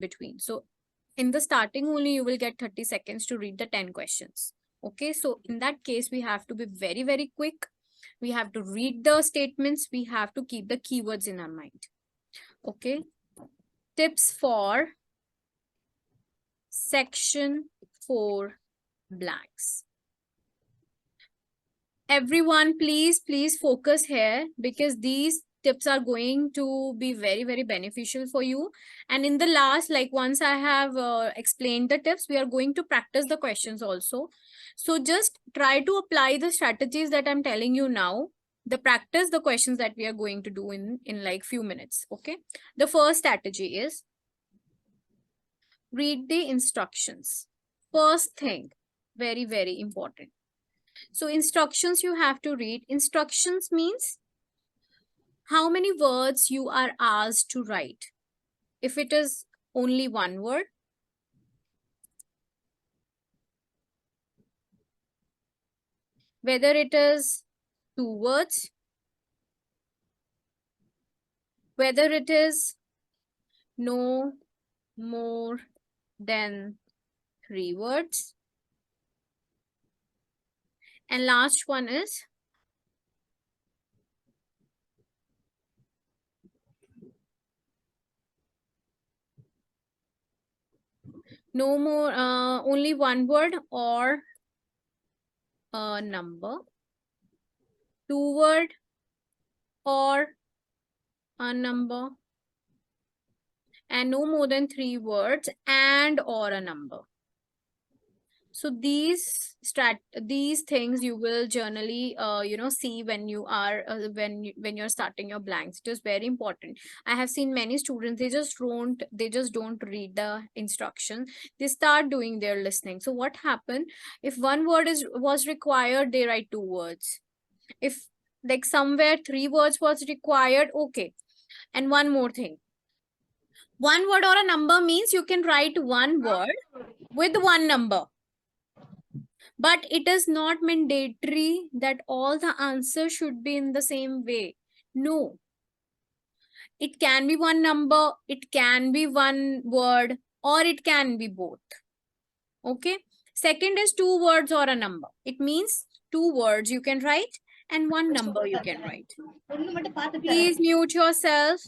between. So in the starting only, you will get 30 seconds to read the 10 questions. Okay, so in that case, we have to be very, very quick. We have to read the statements. We have to keep the keywords in our mind. Okay, tips for section 4 blanks. Everyone, please focus here, because these tips are going to be very, very beneficial for you. And in the last, like once I have explained the tips, we are going to practice the questions also. So just try to apply the strategies that I'm telling you now, the practice the questions that we are going to do in like few minutes. Okay, the first strategy is read the instructions. First thing, very, very important. So instructions you have to read. Instructions means how many words you are asked to write. If it is only one word, whether it is 2 words, whether it is no more than 3 words, and last one is no more, only one word or a number, 2 word or a number, and no more than 3 words and or a number. So these things you will generally see when you are when you're starting your blanks. It is very important. I have seen many students, they just don't read the instruction. They start doing their listening. So what happened, if one word was required, they write 2 words. If like somewhere 3 words was required, okay. And one more thing, one word or a number means you can write one word with one number. But it is not mandatory that all the answers should be in the same way. No. It can be one number, it can be one word, or it can be both. Okay. Second is 2 words or a number. It means 2 words you can write and one number you can write. Please mute yourself.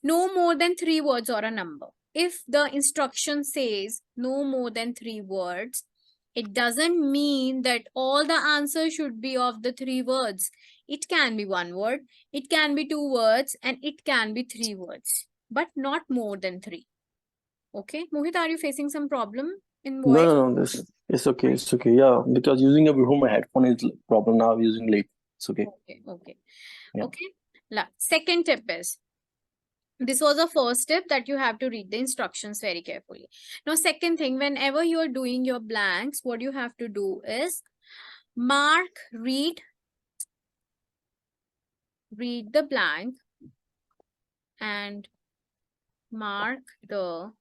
No more than 3 words or a number. If the instruction says no more than 3 words, it doesn't mean that all the answers should be of the 3 words. It can be 1 word, it can be 2 words, and it can be 3 words, but not more than 3. Okay, Mohit, are you facing some problem in voice? No, this it's okay. It's okay. Yeah, because using a before my headphone is problem now. Using late. It's okay. Okay. Yeah. Okay. Second tip is, this was the first tip, that you have to read the instructions very carefully. Now, second thing, whenever you are doing your blanks, what you have to do is read the blank and mark the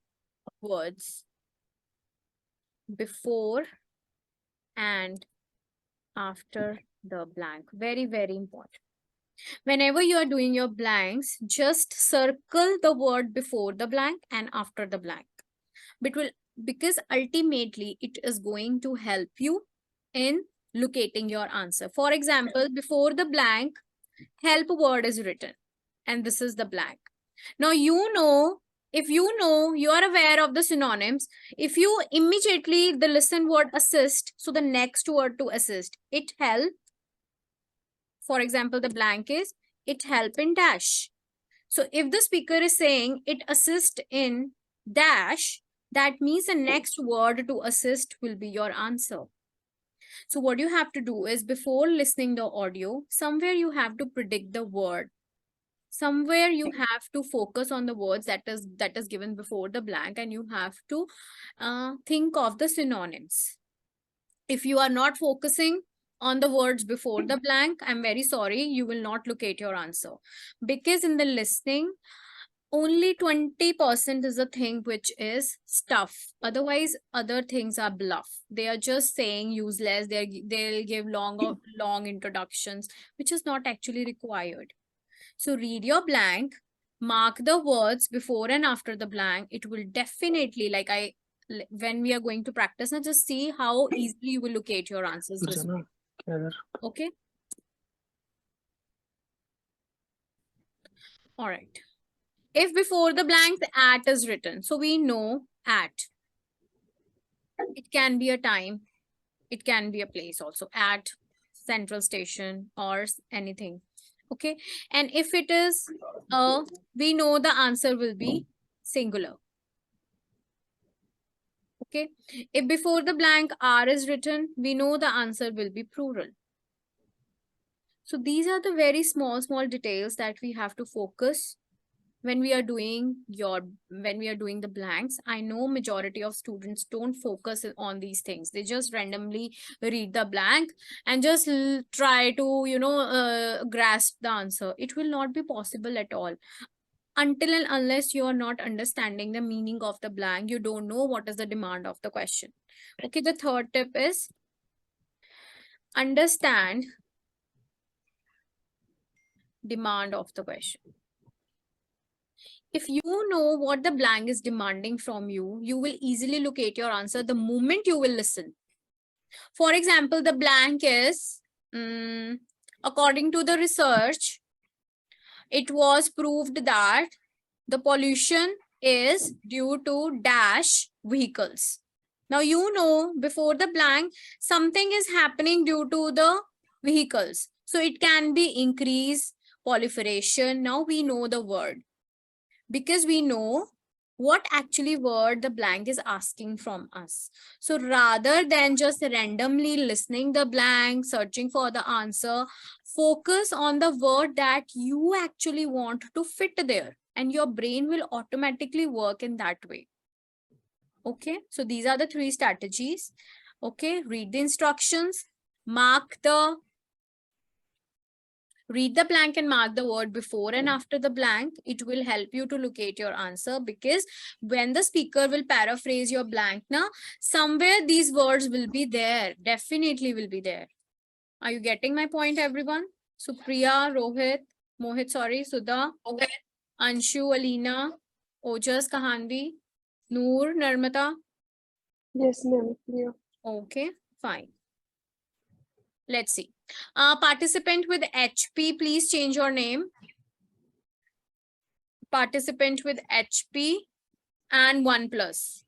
words before and after the blank. Very, very important. Whenever you are doing your blanks, just circle the word before the blank and after the blank. Because ultimately it is going to help you in locating your answer. For example, before the blank, help word is written, and this is the blank. Now, if you are aware of the synonyms, if you immediately the listen word assist, so the next word to assist, it help. For example, the blank is it help in dash. So if the speaker is saying it assist in dash, that means the next word to assist will be your answer. So what you have to do is, before listening the audio, somewhere you have to predict the word. Somewhere you have to focus on the words that is given before the blank, and you have to think of the synonyms. If you are not focusing on the words before the blank, I'm very sorry, you will not locate your answer. Because in the listening, only 20% is the thing which is stuff. Otherwise, other things are bluff. They are just saying useless. They'll give long introductions, which is not actually required. So read your blank, mark the words before and after the blank. It will definitely, when we are going to practice, now just see how easily you will locate your answers this way. Okay. All right. If before the blank the at is written, so we know at. It can be a time. It can be a place also. At Central Station or anything. Okay. And if it is we know the answer will be singular. Okay. If before the blank R is written, we know the answer will be plural. So these are the very small details that we have to focus when we are doing the blanks. I know majority of students don't focus on these things. They just randomly read the blank and just try to grasp the answer. It will not be possible at all until and unless you are not understanding the meaning of the blank. You don't know what is the demand of the question. Okay, the third tip is understand demand of the question. If you know what the blank is demanding from you, you will easily locate your answer the moment you will listen. For example, the blank is, according to the research, it was proved that the pollution is due to dash vehicles. Now, you know, before the blank, something is happening due to the vehicles. So it can be increase, proliferation. Now we know the word, because we know what actually word the blank is asking from us. So rather than just randomly listening the blank, searching for the answer, focus on the word that you actually want to fit there, and your brain will automatically work in that way. Okay, so these are the 3 strategies. Okay, read the instructions, read the blank and mark the word before and after the blank. It will help you to locate your answer, because when the speaker will paraphrase your blank, now somewhere these words will be there, definitely will be there. Are you getting my point, everyone? Supriya, Mohit, Sudha, Anshu, Alina, Ojas, Kahanvi, Noor, Narmata. Yes, ma'am. Yeah. Okay, fine. Let's see. Participant with HP, please change your name. Participant with HP and 1+.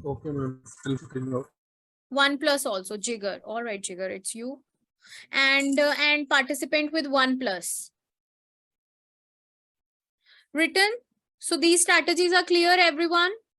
Okay, ma'am. Still figuring out. 1+ also, Jigger. All right, Jigger, it's you. And participant with 1+. Written. So these strategies are clear, everyone.